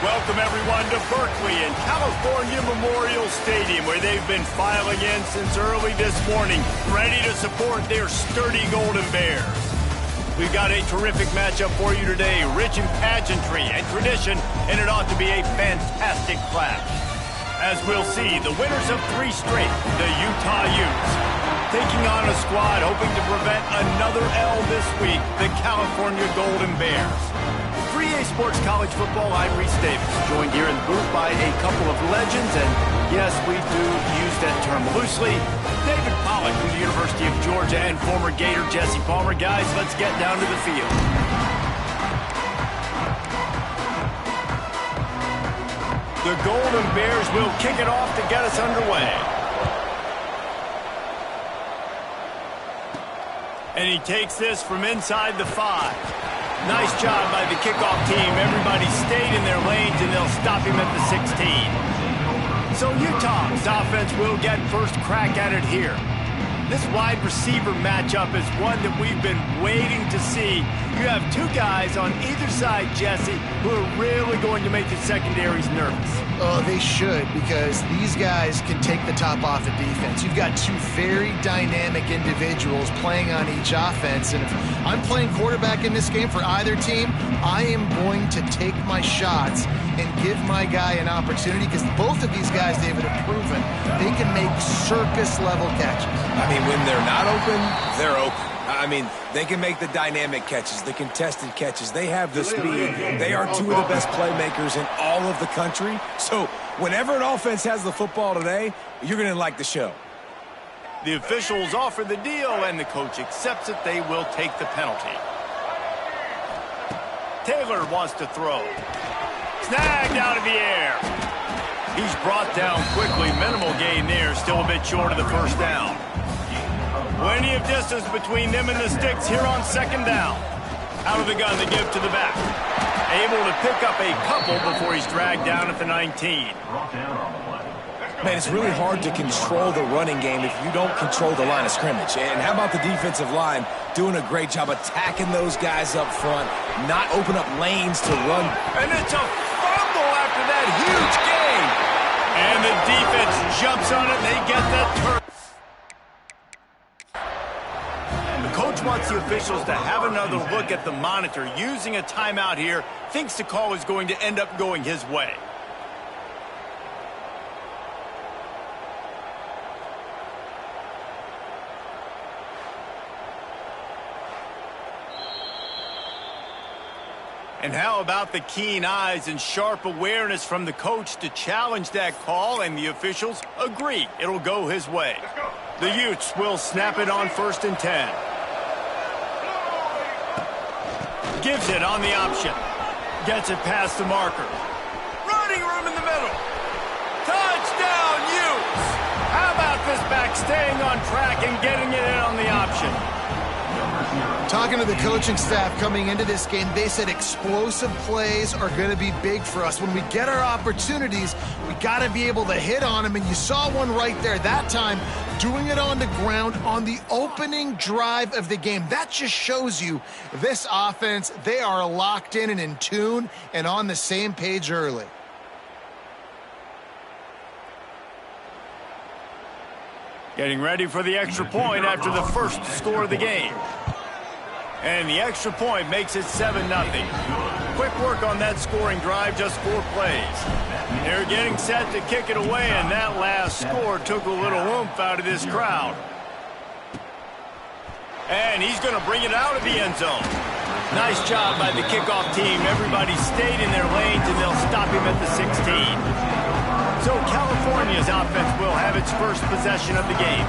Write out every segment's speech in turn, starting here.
Welcome, everyone, to Berkeley and California Memorial Stadium, where they've been filing in since early this morning, ready to support their sturdy Golden Bears. We've got a terrific matchup for you today, rich in pageantry and tradition, and it ought to be a fantastic clash. As we'll see, the winners of 3 straight, the Utah Utes, taking on a squad hoping to prevent another L this week, the California Golden Bears. 3A Sports College Football, I'm Reese Davis, joined here in the booth by a couple of legends, and yes, we do use that term loosely. David Pollack from the University of Georgia and former Gator Jesse Palmer. Guys, let's get down to the field. The Golden Bears will kick it off to get us underway. And he takes this from inside the 5. Nice job by the kickoff team. Everybody stayed in their lanes, and they'll stop him at the 16. So Utah's offense will get first crack at it here. This wide receiver matchup is one that we've been waiting to see. You have 2 guys on either side, Jesse, who are really going to make the secondaries nervous. Oh, they should, because these guys can take the top off the defense. You've got 2 very dynamic individuals playing on each offense, and if I'm playing quarterback in this game for either team, I am going to take my shots and give my guy an opportunity, because both of these guys, David, have proven they can make circus-level catches. I mean, when they're not open, they're open. I mean, they can make the dynamic catches, the contested catches. They have the speed. They are 2 of the best playmakers in all of the country. So whenever an offense has the football today, you're going to like the show. The officials offer the deal, and the coach accepts it. They will take the penalty. Taylor wants to throw. Snagged out of the air. He's brought down quickly. Minimal gain there. Still a bit short of the first down. Plenty of distance between them and the sticks here on 2nd down. Out of the gun, they give to the back. Able to pick up a couple before he's dragged down at the 19. Man, it's really hard to control the running game if you don't control the line of scrimmage. And how about the defensive line doing a great job attacking those guys up front, not open up lanes to run. And it's a fumble after that huge gain. And the defense jumps on it, and they get that turn. The coach wants the officials to have another look at the monitor. Using a timeout here, thinks the call is going to end up going his way. And how about the keen eyes and sharp awareness from the coach to challenge that call, and the officials agree it'll go his way. The Utes will snap it on 1st and 10. Gives it on the option. Gets it past the marker. Running room in the middle. Touchdown, Utes! How about this back staying on track and getting it in on the option? Talking to the coaching staff coming into this game, they said explosive plays are going to be big for us. When we get our opportunities, we got to be able to hit on them, and you saw one right there that time, doing it on the ground on the opening drive of the game. That just shows you this offense, they are locked in and in tune and on the same page early. Getting ready for the extra point after the first score of the game. And the extra point makes it 7-0. Quick work on that scoring drive, just 4 plays. They're getting set to kick it away, and that last score took a little oomph out of this crowd. And he's going to bring it out of the end zone. Nice job by the kickoff team. Everybody stayed in their lanes, and they'll stop him at the 16. So California's offense will have its first possession of the game.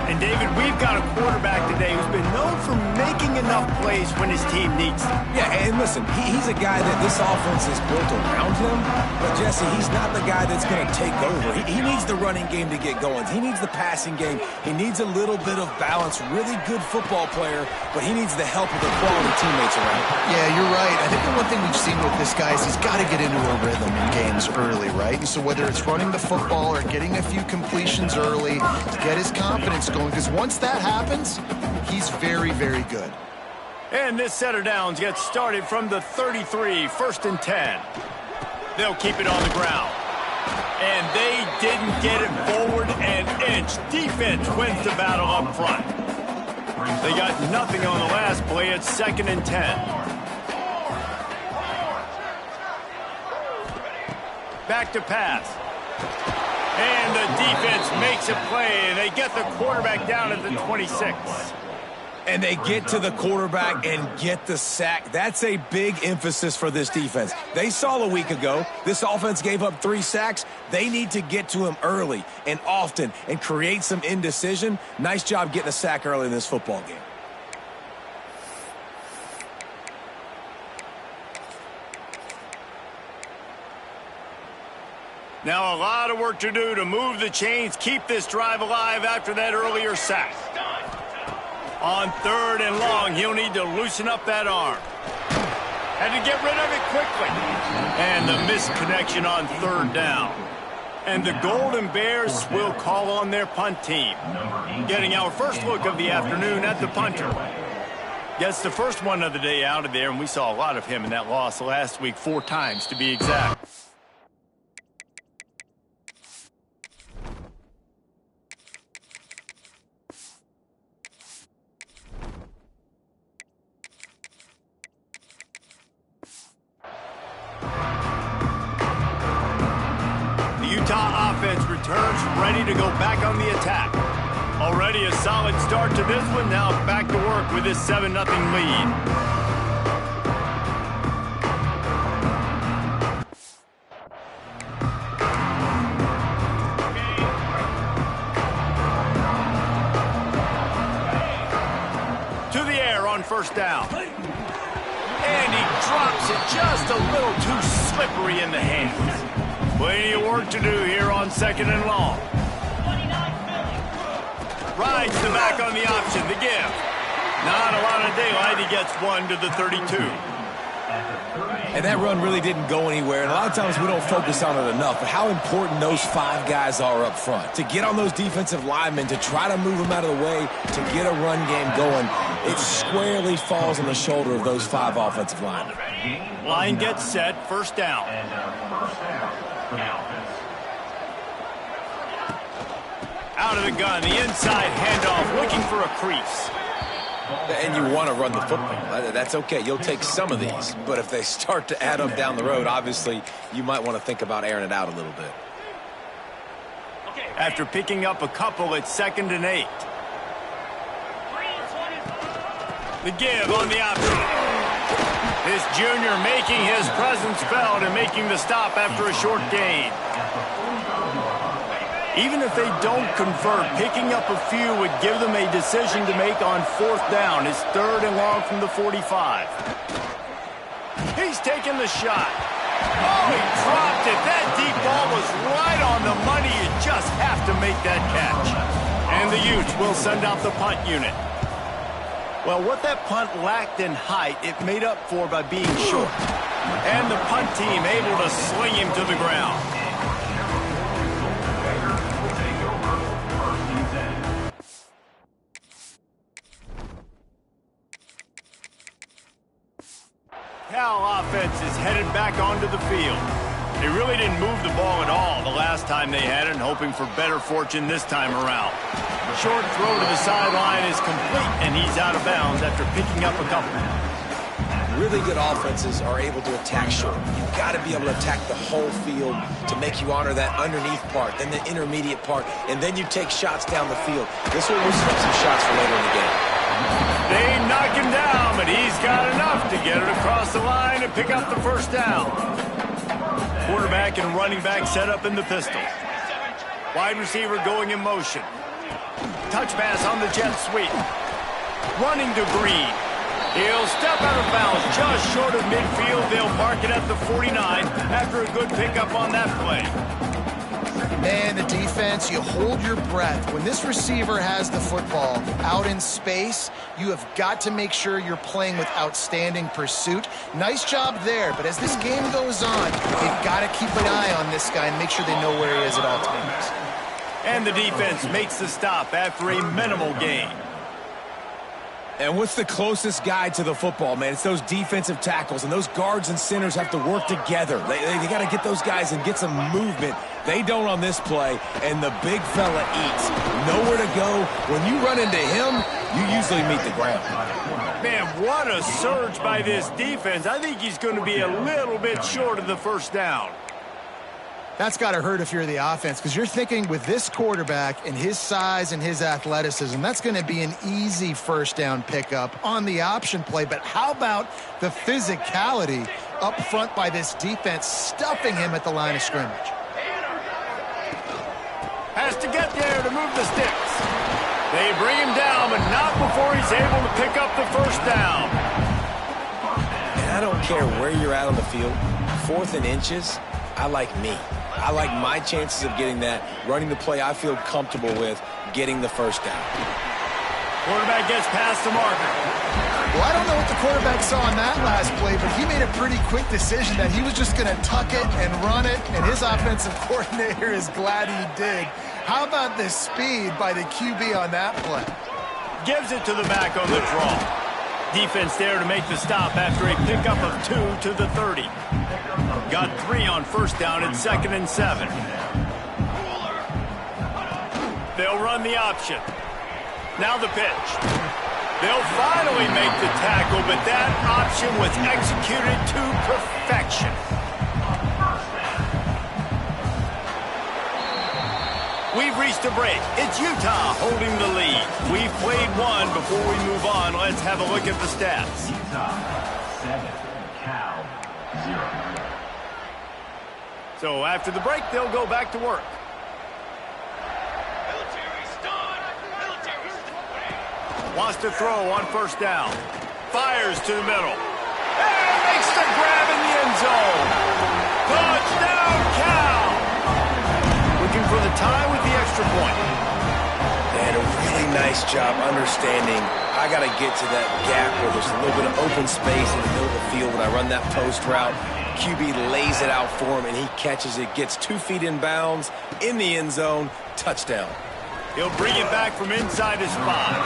And, David, we've got a quarterback today who's been known for making enough plays when his team needs them. Yeah, and listen, he's a guy that this offense is built around him. But, Jesse, he's not the guy that's going to take over. He needs the running game to get going. He needs the passing game. He needs a little bit of balance. Really good football player, but he needs the help of the quality teammates around him. Yeah, you're right. I think the one thing we've seen with this guy is he's got to get into a rhythm in games early, right? And so whether it's running the football or getting a few completions early to get his confidence going, because once that happens, he's very, very good. And this set of downs gets started from the 33, 1st and 10. They'll keep it on the ground. And they didn't get it forward an inch. Defense wins the battle up front. They got nothing on the last play. It's 2nd and 10. Back to pass. And the defense makes a play, and they get the quarterback down at the 26. And they get to the quarterback and get the sack. That's a big emphasis for this defense. They saw a week ago, this offense gave up 3 sacks. They need to get to him early and often and create some indecision. Nice job getting a sack early in this football game. Now a lot of work to do to move the chains, keep this drive alive after that earlier sack. On 3rd and long, he'll need to loosen up that arm. Had to get rid of it quickly. And the misconnection on 3rd down. And the Golden Bears will call on their punt team. Getting our first look of the afternoon at the punter. Gets the first one of the day out of there, and we saw a lot of him in that loss last week, 4 times to be exact. Utah offense returns ready to go back on the attack. Already a solid start to this one. Now back to work with this 7-0 lead. To the air on 1st down. And he drops it just a little too slippery in the hands. Plenty of work to do here on 2nd and long. Rides the back on the option, the give. Not a lot of daylight. He gets 1 to the 32. And that run really didn't go anywhere. And a lot of times we don't focus on it enough. But how important those 5 guys are up front. To get on those defensive linemen, to try to move them out of the way, to get a run game going, it squarely falls on the shoulder of those 5 offensive linemen. Line gets set, 1st down. Out of the gun, the inside handoff, looking for a crease. And you want to run the football. That's okay. You'll take some of these. But if they start to add up down the road, obviously, you might want to think about airing it out a little bit. After picking up a couple, it's 2nd and 8. The give on the option. This junior making his presence felt and making the stop after a short gain. Even if they don't convert, picking up a few would give them a decision to make on 4th down. It's 3rd and long from the 45. He's taking the shot. Oh, he dropped it. That deep ball was right on the money. You just have to make that catch. And the Utes will send out the punt unit. Well, what that punt lacked in height, it made up for by being short. And the punt team able to sling him to the ground. Cal offense is headed back onto the field. They really didn't move the ball at all the last time they had it, and hoping for better fortune this time around. Short throw to the sideline is complete, and he's out of bounds after picking up a couple. Really good offenses are able to attack short. You've got to be able to attack the whole field to make you honor that underneath part, then the intermediate part, and then you take shots down the field. This will loosen up some shots for later in the game. They knock him down, but he's got enough to get it across the line and pick up the 1st down. Quarterback and running back set up in the pistol. Wide receiver going in motion. Touch pass on the jet sweep. Running to Green. He'll step out of bounds just short of midfield. They'll mark it at the 49 after a good pickup on that play. Man, the defense, you hold your breath. When this receiver has the football out in space, you have got to make sure you're playing with outstanding pursuit. Nice job there, but as this game goes on, they've got to keep an eye on this guy and make sure they know where he is at all times. And the defense makes the stop after a minimal gain. And what's the closest guy to the football, man? It's those defensive tackles, and those guards and centers have to work together. They got to get those guys and get some movement. They don't on this play, and the big fella eats. Nowhere to go. When you run into him, you usually meet the ground. Man, what a surge by this defense. I think he's going to be a little bit short of the first down. That's got to hurt if you're the offense, because you're thinking with this quarterback and his size and his athleticism, that's going to be an easy first down pickup on the option play. But how about the physicality up front by this defense, stuffing him at the line of scrimmage? Has to get there to move the sticks. They bring him down, but not before he's able to pick up the first down. And I don't care where you're at on the field. 4th and inches, I like me. I like my chances of getting that, running the play I feel comfortable with, getting the first down. Quarterback gets past the marker. Well, I don't know what the quarterback saw on that last play, but he made a pretty quick decision that he was just going to tuck it and run it, and his offensive coordinator is glad he did. How about the speed by the QB on that play? Gives it to the back on the draw. Defense there to make the stop after a pickup of 2 to the 30. Got 3 on first down at 2nd and 7. They'll run the option. Now the pitch. They'll finally make the tackle, but that option was executed to perfection. We've reached a break. It's Utah holding the lead. We've played one. Before we move on, let's have a look at the stats. Utah 7, Cal 0. So after the break, they'll go back to work. Wants to throw on first down. Fires to the middle. And makes the grab in the end zone. Touchdown, Cal! Looking for the tie with the extra point. They had a really nice job understanding I got to get to that gap where there's a little bit of open space in the middle of the field when I run that post route. QB lays it out for him, and he catches it, gets 2 feet in bounds, in the end zone, touchdown. He'll bring it back from inside his spot.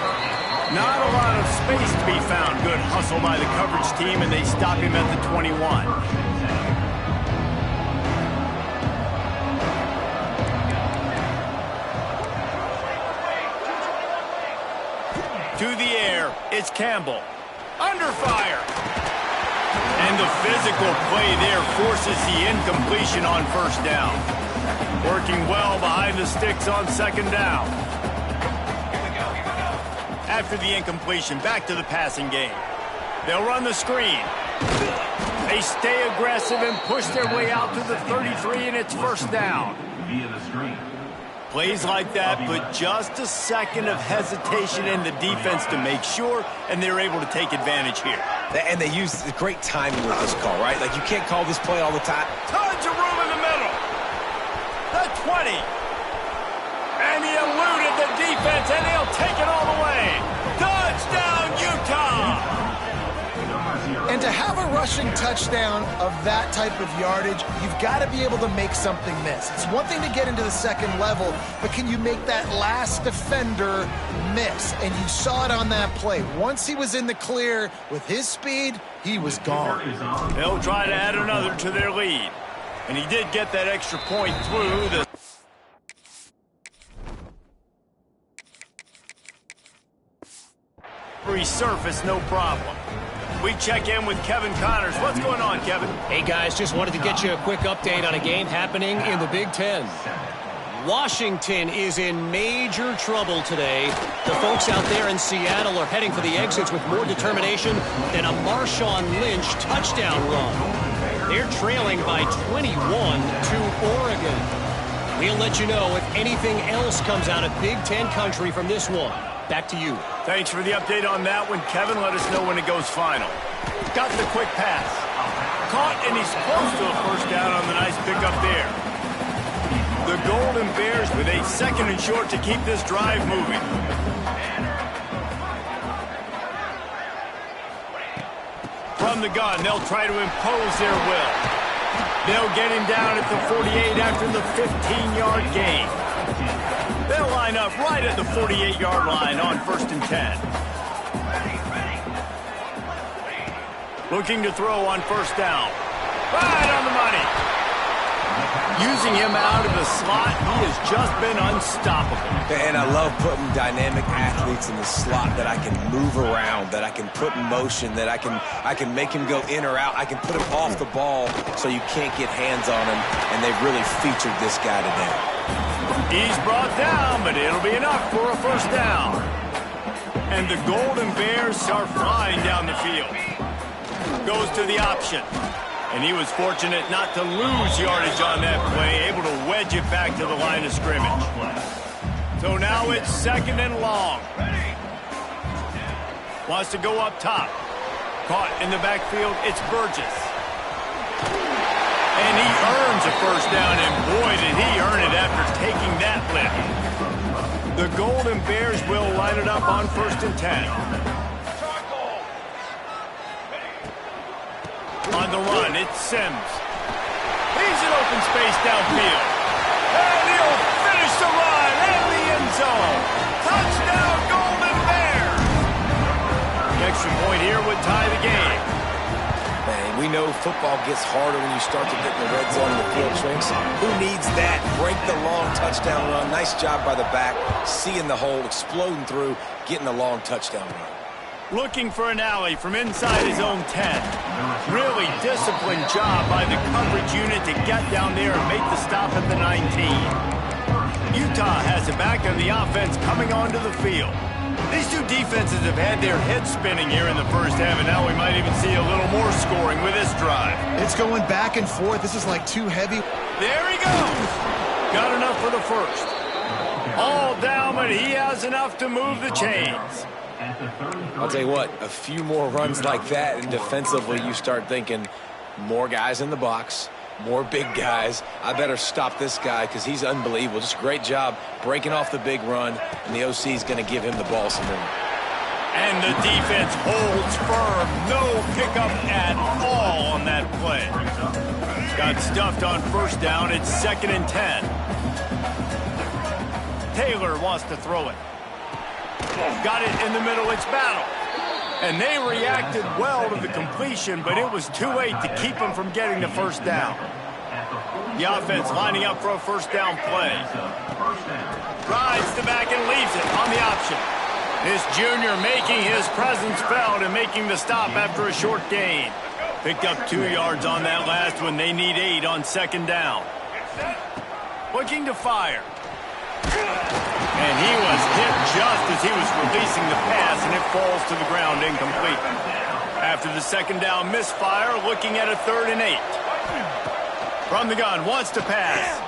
Not a lot of space to be found. Good hustle by the coverage team, and they stop him at the 21. To the air, it's Campbell. Under fire. And the physical play there forces the incompletion on first down. Working well behind the sticks on second down. After the incompletion, back to the passing game. They'll run the screen. They stay aggressive and push their way out to the 33, and it's first down. Via the screen. Plays like that put just a second of hesitation in the defense to make sure, and they're able to take advantage here. And they use great timing with this call, right? Like, you can't call this play all the time. Tons of room in the middle. The 20. And he eluded the defense, and he'll take it all the way. Touchdown, Utah! And to have a rushing touchdown of that type of yardage, you've got to be able to make something miss. It's one thing to get into the second level, but can you make that last defender miss? And you saw it on that play. Once he was in the clear with his speed, he was gone. They'll try to add another to their lead. And he did get that extra point through the... resurface, no problem. We check in with Kevin Connors. What's going on, Kevin? Hey, guys, just wanted to get you a quick update on a game happening in the Big Ten. Washington is in major trouble today. The folks out there in Seattle are heading for the exits with more determination than a Marshawn Lynch touchdown run. They're trailing by 21 to Oregon. We'll let you know if anything else comes out of Big Ten country from this one. Back to you. Thanks for the update on that one, Kevin. Let us know when it goes final. Got the quick pass. Caught, and he's close to a first down on the nice pickup there. The Golden Bears with a 2nd and short to keep this drive moving. From the gun, they'll try to impose their will. They'll get him down at the 48 after the 15-yard gain. They'll line up right at the 48-yard line on 1st and 10. Looking to throw on first down. Right on the money. Using him out of the slot, he has just been unstoppable. And I love putting dynamic athletes in the slot that I can move around, that I can put in motion, that I can make him go in or out. I can put him off the ball so you can't get hands on him, and they've really featured this guy today. He's brought down, but it'll be enough for a first down. And the Golden Bears are flying down the field. Goes to the option. And he was fortunate not to lose yardage on that play, able to wedge it back to the line of scrimmage. So now it's second and long. Wants to go up top. Caught in the backfield, it's Burgess. And he earns a first down, and boy, did he earn it after taking that lift. The Golden Bears will line it up on 1st and 10. On the run, it's Sims. He's in open space downfield. And he'll finish the run in the end zone. Touchdown, Golden Bears! The extra point here would tie the game. Man, we know football gets harder when you start to get in the red zone and the field shrinks. Who needs that? Break the long touchdown run. Nice job by the back. Seeing the hole, exploding through, getting the long touchdown run. Looking for an alley from inside his own 10. Really disciplined job by the coverage unit to get down there and make the stop at the 19. Utah has it back on the offense coming onto the field. These two defenses have had their heads spinning here in the first half, and now we might even see a little more scoring with this drive. It's going back and forth. This is like too heavy. There he goes. Got enough for the first. All down, but he has enough to move the chains. I'll tell you what, a few more runs like that, and defensively you start thinking more guys in the box, more big guys. I better stop this guy because he's unbelievable. Just a great job breaking off the big run, and the OC is going to give him the ball some room. And the defense holds firm. No pickup at all on that play. Got stuffed on first down. It's 2nd and 10. Taylor wants to throw it. Got it in the middle, it's Battle. And they reacted well to the completion, but it was too late to keep them from getting the first down. The offense lining up for a first down play. Rides the back and leaves it on the option. This junior making his presence felt and making the stop after a short gain. Picked up 2 yards on that last one. They need 8 on 2nd down. Looking to fire. And he was hit just as he was releasing the pass, and it falls to the ground incomplete. After the 2nd down misfire, looking at a 3rd and 8. From the gun, wants to pass.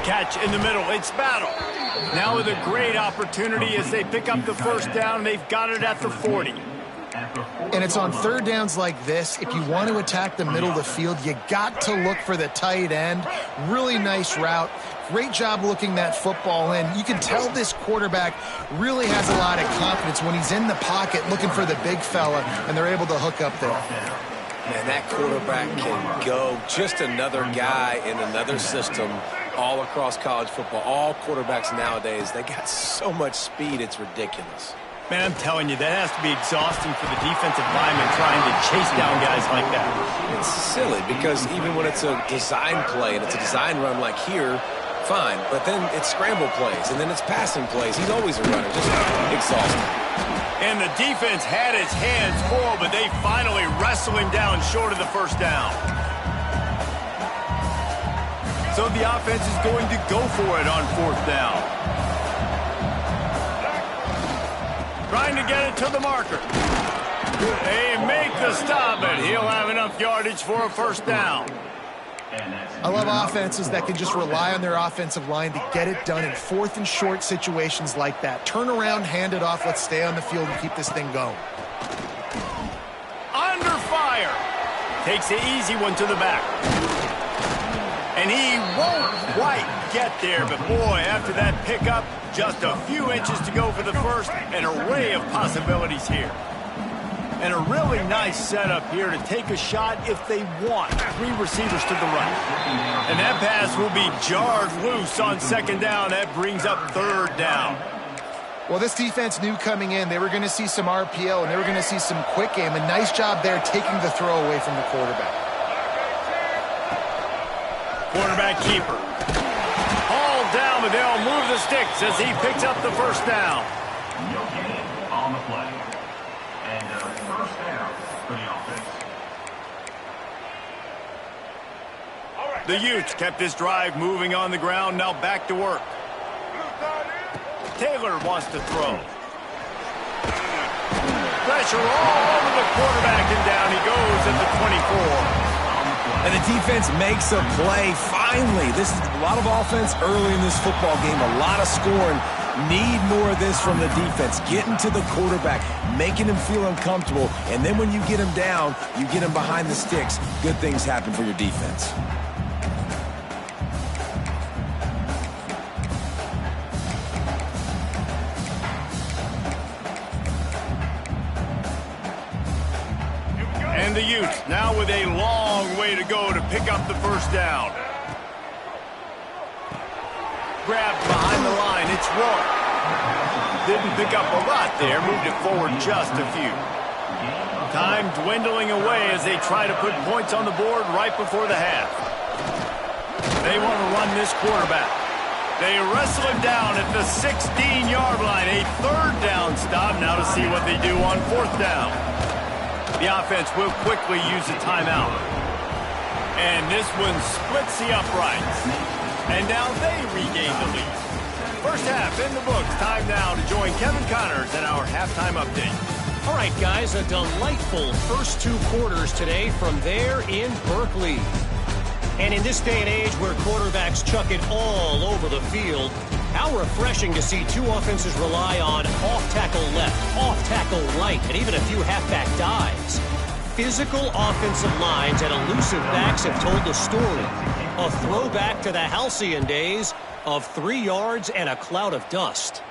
Catch in the middle, it's Battle. Now with a great opportunity as they pick up the first down, they've got it at the 40. And it's on 3rd downs like this. If you want to attack the middle of the field, you got to look for the tight end. Really nice route. Great job looking that football in. You can tell this quarterback really has a lot of confidence when he's in the pocket looking for the big fella, and they're able to hook up there. Man, that quarterback can go. Just another guy in another system all across college football. All quarterbacks nowadays, they got so much speed, it's ridiculous. Man, I'm telling you, that has to be exhausting for the defensive lineman trying to chase down guys like that. It's silly because even when it's a design play and it's a design run like here, fine, but then it's scramble plays, and then it's passing plays. He's always a runner, just exhausting. And the defense had its hands full, but they finally wrestle him down short of the first down. So the offense is going to go for it on 4th down. Trying to get it to the marker. They make the stop, but he'll have enough yardage for a first down. I love offenses that can just rely on their offensive line to get it done in 4th and short situations like that. Turn around, hand it off, let's stay on the field and keep this thing going. Under fire. Takes the easy one to the back. And he won't quite get there, but boy, after that pickup, just a few inches to go for the first. An array of possibilities here. And a really nice setup here to take a shot if they want. 3 receivers to the right. And that pass will be jarred loose on 2nd down. That brings up 3rd down. Well, this defense knew coming in they were going to see some RPO and they were going to see some quick game. A nice job there taking the throw away from the quarterback. Quarterback keeper. Hauled down, but they'll move the sticks as he picks up the first down. No gain on the play. And first down for the offense. The Utes kept this drive moving on the ground. Now back to work. Taylor wants to throw. Pressure all over the quarterback, and down he goes at the 24. And the defense makes a play. Finally, this is a lot of offense early in this football game, a lot of scoring. Need more of this from the defense. Getting to the quarterback, making him feel uncomfortable, and then when you get him down, you get him behind the sticks. Good things happen for your defense. And the Utes now with a long way to go to pick up the first down. Grabbed behind the line. It's Roy. Didn't pick up a lot there. Moved it forward just a few. Time dwindling away as they try to put points on the board right before the half. They want to run this quarterback. They wrestle him down at the 16-yard line. A third down stop now to see what they do on fourth down. The offense will quickly use a timeout. And this one splits the uprights. And now they regain the lead. First half in the books. Time now to join Kevin Connors in our halftime update. All right, guys, a delightful first two quarters today from there in Berkeley. And in this day and age where quarterbacks chuck it all over the field, how refreshing to see two offenses rely on off-tackle left, off-tackle right, and even a few halfback dives. Physical offensive lines and elusive backs have told the story. A throwback to the halcyon days of 3 yards and a cloud of dust.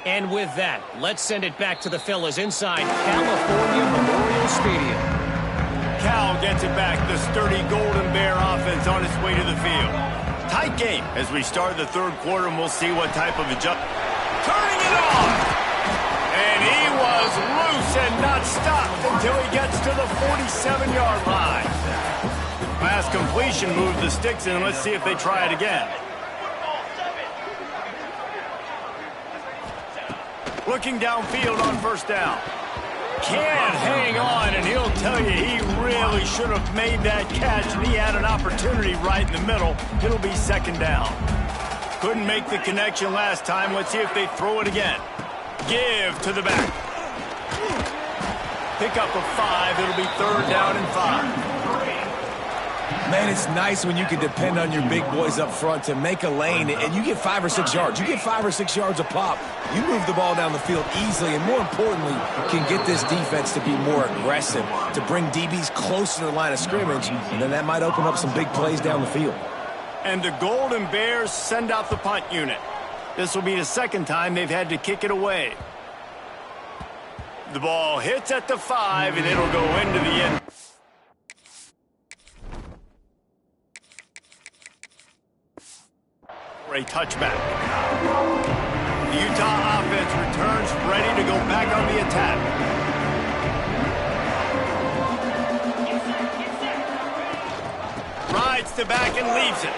And with that, let's send it back to the fellas inside California Memorial Stadium. Cal gets it back. The sturdy Golden Bear offense on its way to the field. Tight game as we start the third quarter, and we'll see what type of adjustment. Turning it on! And he was loose and not stopped until he gets to the 47-yard line. Last completion moved the sticks in. Let's see if they try it again. Looking downfield on first down. Can't hang on, and he'll tell you he really should have made that catch, and he had an opportunity right in the middle. It'll be second down. Couldn't make the connection last time. Let's see if they throw it again. Give to the back. Pick up a 5. It'll be third down and 5. Man, it's nice when you can depend on your big boys up front to make a lane, and you get 5 or 6 yards. You get 5 or 6 yards a pop. You move the ball down the field easily, and more importantly, can get this defense to be more aggressive, to bring DBs closer to the line of scrimmage, and then that might open up some big plays down the field. And the Golden Bears send out the punt unit. This will be the second time they've had to kick it away. The ball hits at the 5, and it'll go into the end. A touchback. The Utah offense returns ready to go back on the attack. Rides to back and leaves it.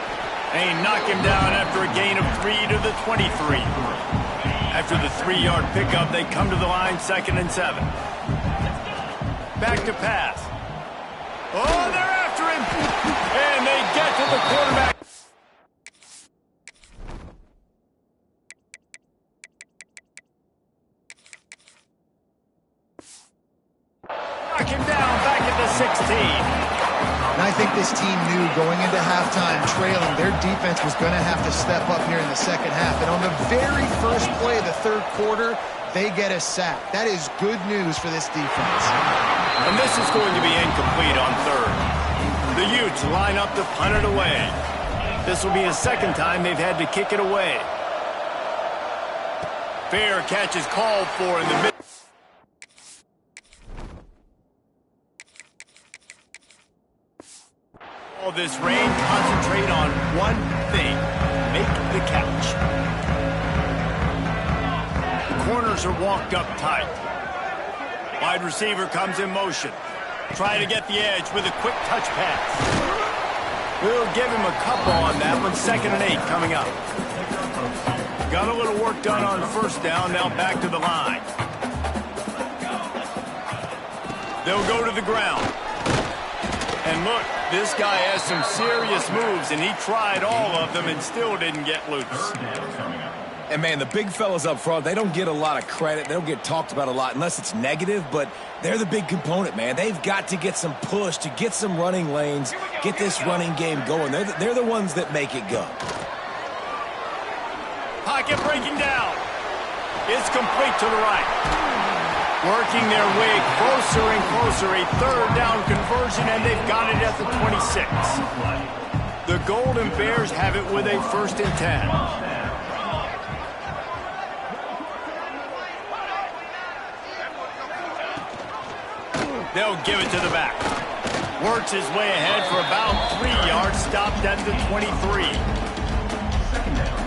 They knock him down after a gain of 3 to the 23. After the 3-yard pickup, they come to the line, 2nd and 7. Back to pass. Oh, they're after him. And they get to the quarterback. Knock him down back at the 16. And I think this team knew going into halftime trailing, their defense was going to have to step up here in the second half. And on the very first play of the third quarter, they get a sack. That is good news for this defense. And this is going to be incomplete on third. The Utes line up to punt it away. This will be the second time they've had to kick it away. Fair catch is called for in the mid. All this rain, concentrate on one thing. Make the catch. The corners are walked up tight. Wide receiver comes in motion. Try to get the edge with a quick touch pass. We'll give him a couple on that one. 2nd and 8 coming up. Got a little work done on first down. Now back to the line. They'll go to the ground. And look, this guy has some serious moves, and he tried all of them and still didn't get loose. And, man, the big fellas up front, they don't get a lot of credit. They don't get talked about a lot unless it's negative, but they're the big component, man. They've got to get some push to get some running lanes, get this running game going. They're the ones that make it go. Pocket breaking down. It's complete to the right. Working their way closer and closer. A 3rd down conversion, and they've got it at the 26. The Golden Bears have it with a 1st and 10. They'll give it to the back. Works his way ahead for about 3 yards. Stopped at the 23.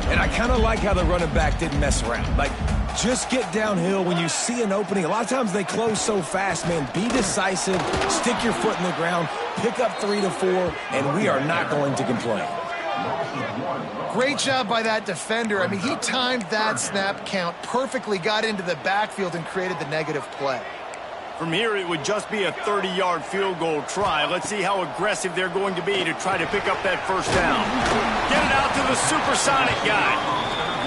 And I kind of like how the running back didn't mess around. Like, just get downhill when you see an opening. A lot of times they close so fast, man. Be decisive. Stick your foot in the ground. Pick up 3 to 4, and we are not going to complain. Great job by that defender. I mean, he timed that snap count perfectly, got into the backfield, and created the negative play. From here, it would just be a 30-yard field goal try. Let's see how aggressive they're going to be to try to pick up that first down. Get it out to the supersonic guy.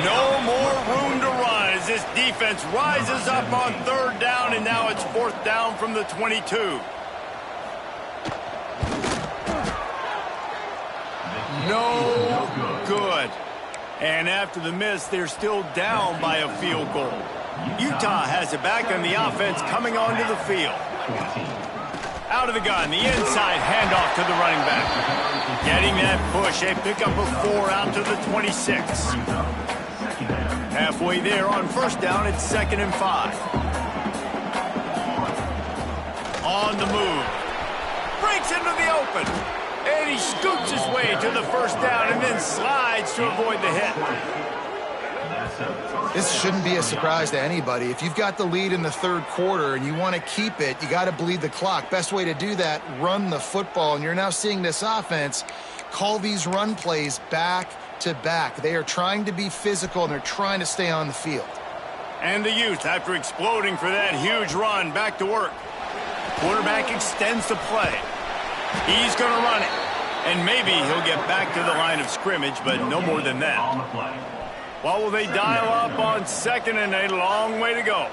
No more room to run as this defense rises up on 3rd down, and now it's 4th down from the 22. No good. And after the miss, they're still down by a field goal. Utah has it back on the offense coming onto the field. Out of the gun, the inside handoff to the running back. Getting that push, a pickup of 4 out to the 26. Halfway there on first down, it's 2nd and 5. On the move. Breaks into the open. And he scoops his way to the first down and then slides to avoid the hit. This shouldn't be a surprise to anybody. If you've got the lead in the 3rd quarter and you want to keep it, you got to bleed the clock. Best way to do that, run the football. And you're now seeing this offense call these run plays back to back. They are trying to be physical, and they're trying to stay on the field. And the Utes, after exploding for that huge run, back to work. Quarterback extends the play. He's going to run it. And maybe he'll get back to the line of scrimmage, but no more than that. What will they dial up on 2nd and 8? A long way to go.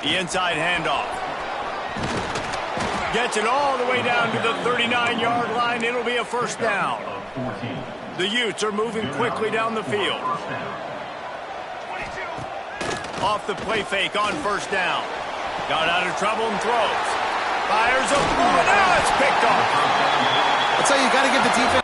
The inside handoff. Gets it all the way down to the 39-yard line. It'll be a 1st down. The Utes are moving quickly down the field. Off the play fake on 1st down. Got out of trouble and throws. Fires a ball. Now it's picked off. That's how you got to give the defense.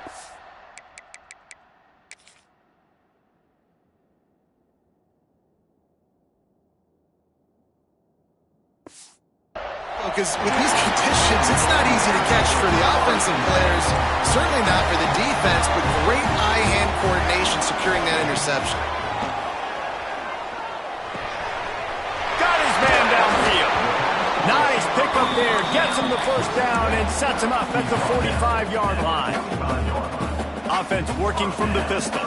Because with these conditions, it's not easy to catch for the offensive players, certainly not for the defense, but great eye-hand coordination securing that interception. Got his man downfield. Nice pickup there, gets him the first down and sets him up at the 45-yard line. Offense working from the pistol.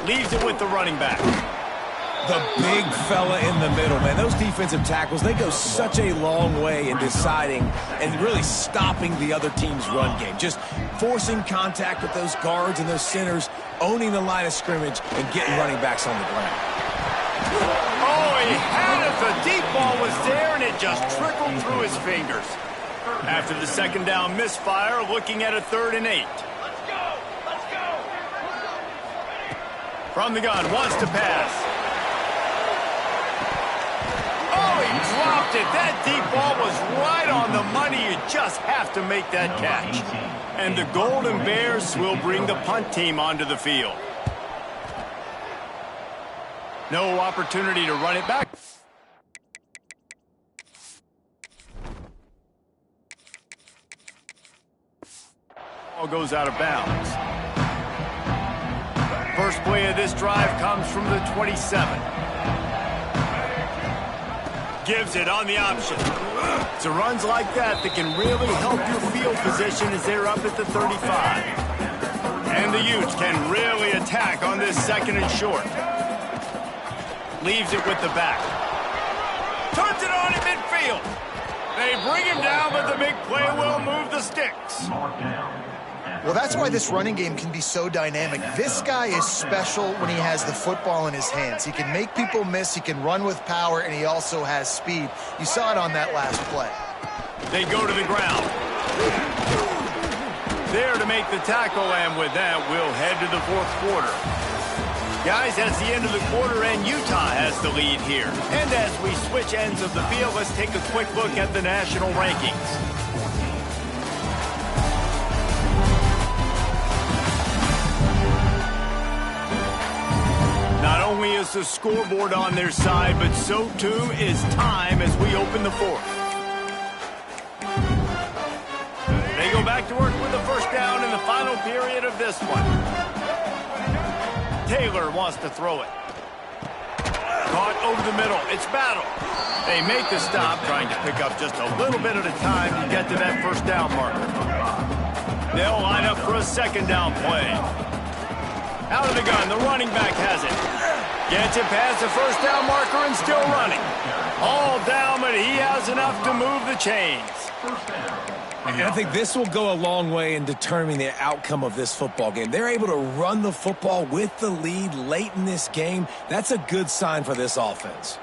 Leaves it with the running back. The big fella in the middle, man. Those defensive tackles, they go such a long way in deciding and really stopping the other team's run game. Just forcing contact with those guards and those centers, owning the line of scrimmage, and getting running backs on the ground. Oh, he had it. The deep ball was there, and it just trickled through his fingers. After the 2nd down misfire, looking at a 3rd and 8. Let's go. From the gun, wants to pass. Dropped it. That deep ball was right on the money. You just have to make that catch. And the Golden Bears will bring the punt team onto the field. No opportunity to run it back. Ball goes out of bounds. First play of this drive comes from the 27. Gives it on the option. It's a runs like that that can really help your field position as they're up at the 35. And the Utes can really attack on this second and short. Leaves it with the back. Turns it on in midfield. They bring him down, but the big play will move the sticks. Well, that's why this running game can be so dynamic. This guy is special when he has the football in his hands. He can make people miss, he can run with power, and he also has speed. You saw it on that last play. They go to the ground. There to make the tackle, and with that, we'll head to the fourth quarter. Guys, that's the end of the quarter, and Utah has the lead here. And as we switch ends of the field, let's take a quick look at the national rankings. Not only is the scoreboard on their side, but so too is time as we open the fourth. They go back to work with the first down in the final period of this one. Taylor wants to throw it. Caught over the middle. It's battle. They make the stop, trying to pick up just a little bit at a time to get to that first down marker. They'll line up for a second down play. Out of the gun, the running back has it. Gets it past the first down marker and still running. All down, but he has enough to move the chains. And I think this will go a long way in determining the outcome of this football game. They're able to run the football with the lead late in this game. That's a good sign for this offense.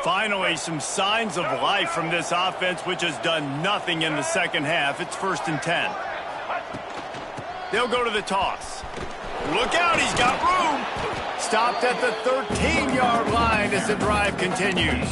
Finally, some signs of life from this offense, which has done nothing in the second half. It's 1st and 10. They'll go to the toss. Look out, he's got room. Stopped at the 13-yard line as the drive continues.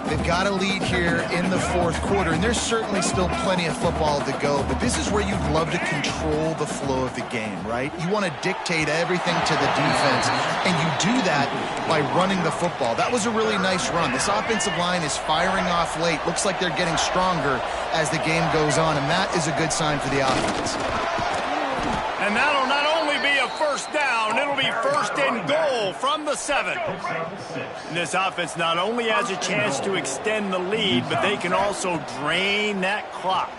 They've got a lead here in the fourth quarter, and there's certainly still plenty of football to go, but this is where you'd love to control the flow of the game, right? You want to dictate everything to the defense, and you do that by running the football. That was a really nice run. This offensive line is firing off late. Looks like they're getting stronger as the game goes on, and that is a good sign for the offense. And that'll not only be a first down, it'll be 1st and goal from the 7. And this offense not only has a chance to extend the lead, but they can also drain that clock.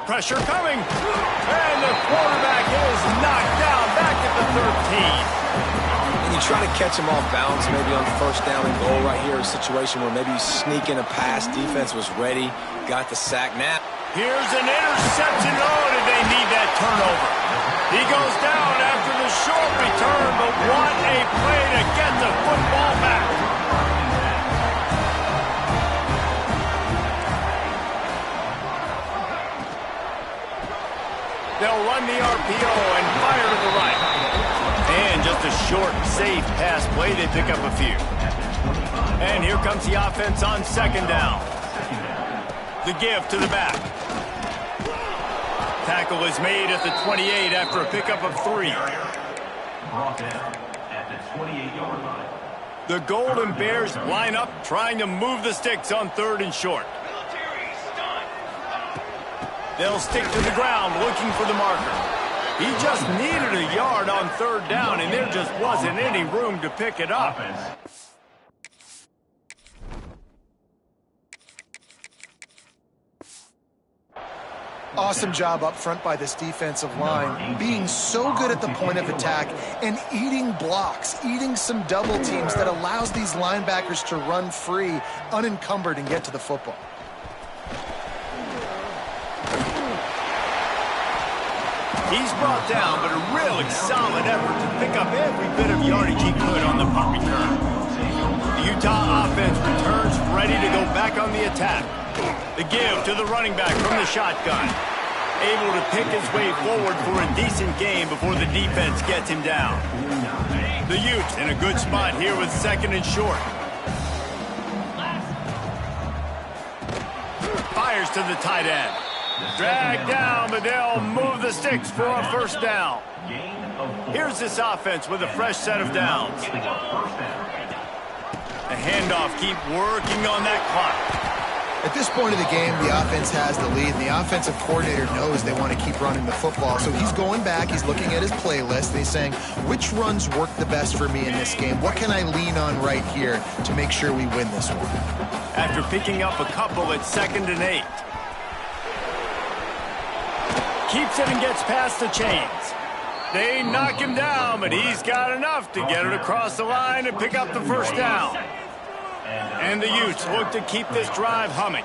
Pressure coming. And the quarterback is knocked down back at the 13. And you try to catch him off balance, maybe on 1st down and goal right here, a situation where maybe you sneak in a pass, defense was ready, got the sack. Now here's an interception. Oh, did they need that turnover? He goes down after the short return, but what a play to get the football back. They'll run the RPO and fire to the right. And just a short, safe pass play. They pick up a few. And here comes the offense on 2nd down. The give to the back. Tackle is made at the 28 after a pickup of 3. Brought down at the 28-yard line. The Golden Bears line up, trying to move the sticks on 3rd and short. They'll stick to the ground, looking for the marker. He just needed a yard on 3rd down, and there just wasn't any room to pick it up. Awesome job up front by this defensive line, being so good at the point of attack and eating blocks, eating some double teams that allows these linebackers to run free, unencumbered, and get to the football. He's brought down, but a really solid effort to pick up every bit of yardage he could on the punt return. The Utah offense returns ready to go back on the attack. The give to the running back from the shotgun. Able to pick his way forward for a decent game before the defense gets him down. The Utes in a good spot here with 2nd and short. Fires to the tight end. Dragged down, but they'll move the sticks for a 1st down. Here's this offense with a fresh set of downs. The handoff, keep working on that clock. At this point of the game, the offense has the lead, and the offensive coordinator knows they want to keep running the football. So he's going back, he's looking at his playlist, and he's saying, which runs work the best for me in this game? What can I lean on right here to make sure we win this one? After picking up a couple at 2nd and 8. Keeps it and gets past the chains. They knock him down, but he's got enough to get it across the line and pick up the first down. And the Utes look to keep this drive humming.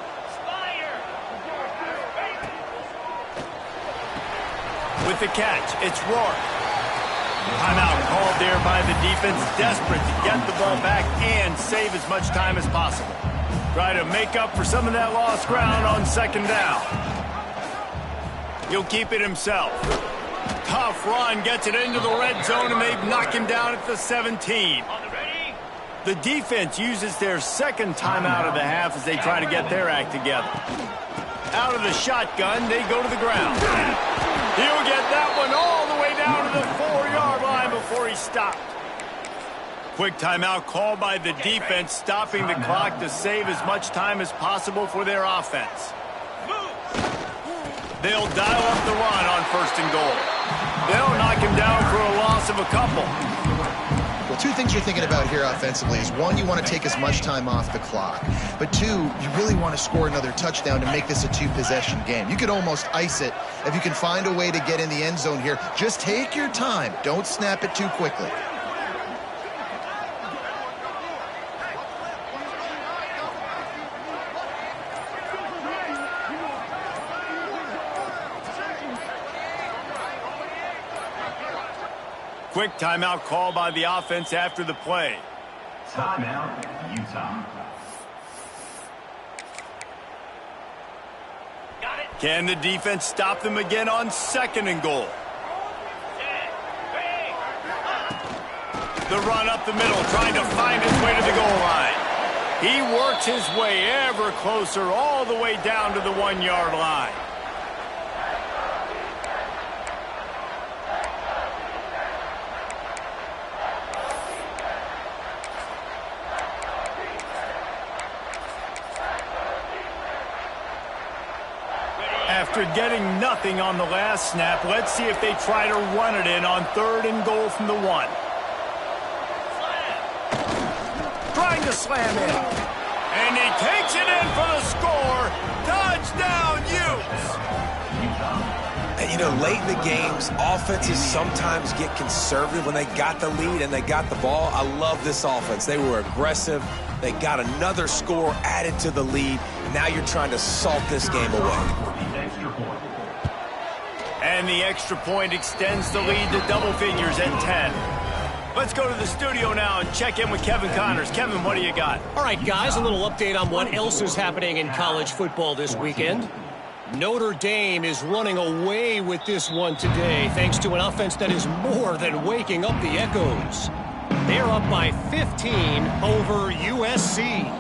With the catch, it's Rourke. Timeout called there by the defense, desperate to get the ball back and save as much time as possible. Try to make up for some of that lost ground on 2nd down. He'll keep it himself. Tough run, gets it into the red zone, and they knock him down at the 17. The defense uses their 2nd timeout of the half as they try to get their act together. Out of the shotgun, they go to the ground. He'll get that one all the way down to the 4-yard line before he stopped. Quick timeout called by the defense, stopping the clock to save as much time as possible for their offense. They'll dial up the run on 1st and goal. They'll knock him down for a loss of a couple. Well, two things you're thinking about here offensively is, one, you want to take as much time off the clock. But two, you really want to score another touchdown to make this a 2-possession game. You could almost ice it if you can find a way to get in the end zone here. Just take your time. Don't snap it too quickly. Quick timeout called by the offense after the play. Timeout, Utah. Can the defense stop them again on 2nd and goal? The run up the middle, trying to find his way to the goal line. He works his way ever closer all the way down to the 1-yard line. After getting nothing on the last snap, let's see if they try to run it in on 3rd and goal from the 1. Trying to slam in. And he takes it in for the score. Touchdown, Utes! And, you know, late in the games, offenses sometimes get conservative when they got the lead and they got the ball. I love this offense. They were aggressive. They got another score added to the lead. Now you're trying to salt this game away. And the extra point extends the lead to double figures at 10. Let's go to the studio now and check in with Kevin Connors. Kevin, what do you got? All right, guys, a little update on what else is happening in college football this weekend. Notre Dame is running away with this one today, thanks to an offense that is more than waking up the echoes. They're up by 15 over USC.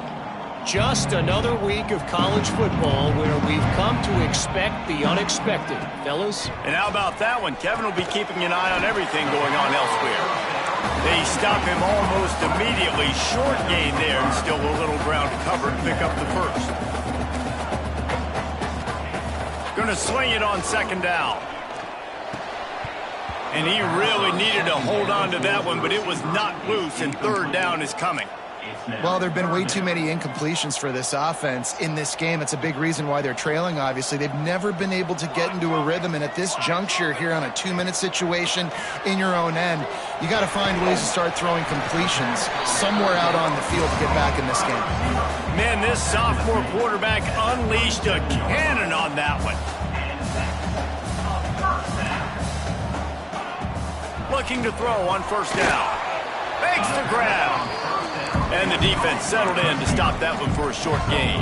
Just another week of college football where we've come to expect the unexpected, fellas. And how about that one? Kevin will be keeping an eye on everything going on elsewhere. They stop him almost immediately. Short gain there, and still a little ground to cover to pick up the first. Going to swing it on 2nd down. And he really needed to hold on to that one, but it was not loose, and 3rd down is coming. Well, there have been way too many incompletions for this offense in this game. It's a big reason why they're trailing, obviously. They've never been able to get into a rhythm, and at this juncture here on a 2-minute situation in your own end, you got to find ways to start throwing completions somewhere out on the field to get back in this game. Man, this sophomore quarterback unleashed a cannon on that one. Looking to throw on 1st down. Makes the grab. And the defense settled in to stop that one for a short gain.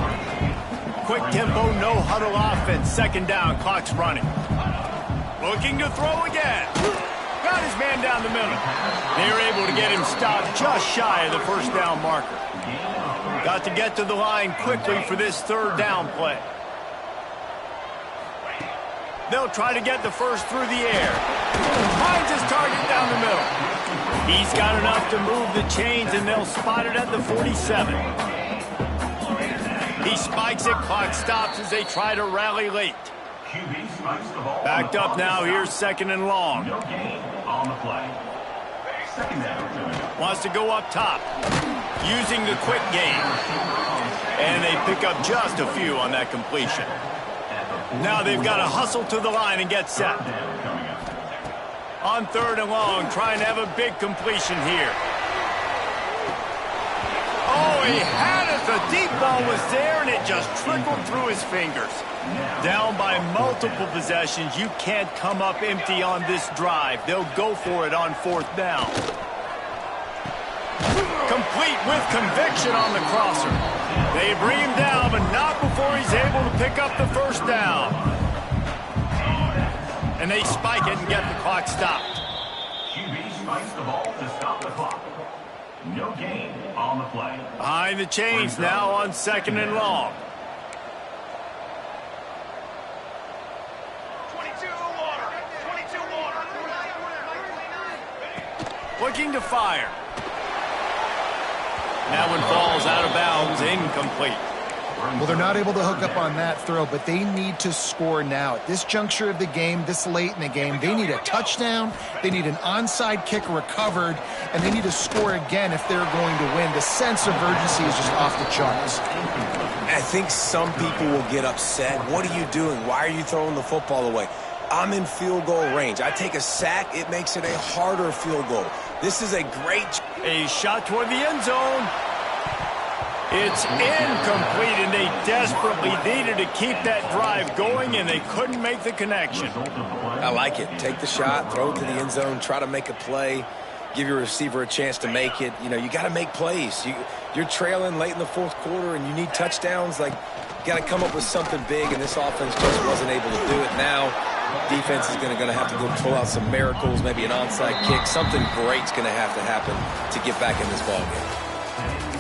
Quick tempo, no huddle offense. 2nd down, clock's running. Looking to throw again. Got his man down the middle. They were able to get him stopped just shy of the 1st down marker. Got to get to the line quickly for this 3rd down play. They'll try to get the first through the air. Finds his target down the middle. He's got enough to move the chains, and they'll spot it at the 47. He spikes it, clock stops as they try to rally late. QB spikes the ball. Backed up now, here's 2nd and long. No gain on the play. 2nd down coming up. Wants to go up top, using the quick game. And they pick up just a few on that completion. Now they've got to hustle to the line and get set. On 3rd and long, trying to have a big completion here. Oh, he had it. The deep ball was there, and it just trickled through his fingers. Down by multiple possessions. You can't come up empty on this drive. They'll go for it on 4th down. Complete with conviction on the crosser. They bring him down, but not before he's able to pick up the 1st down. And they spike it and get the clock stopped. QB spikes the ball to stop the clock. No gain on the play. Behind the chains now on 2nd and long. 22 water. 22 water. Looking to fire. That one falls out of bounds, incomplete. Well, they're not able to hook up on that throw, but they need to score now. At this juncture of the game, this late in the game, they need a touchdown, they need an onside kick recovered, and they need to score again if they're going to win. The sense of urgency is just off the charts. I think some people will get upset. What are you doing? Why are you throwing the football away? I'm in field goal range. I take a sack, it makes it a harder field goal. This is a great... A shot toward the end zone. It's incomplete, and they desperately needed to keep that drive going, and they couldn't make the connection. I like it. Take the shot, throw it to the end zone, try to make a play, give your receiver a chance to make it. You know, you got to make plays. You're trailing late in the 4th quarter, and you need touchdowns. Like, you got to come up with something big, and this offense just wasn't able to do it. Now, defense is going to have to go pull out some miracles, maybe an onside kick. Something great's going to happen to get back in this ballgame.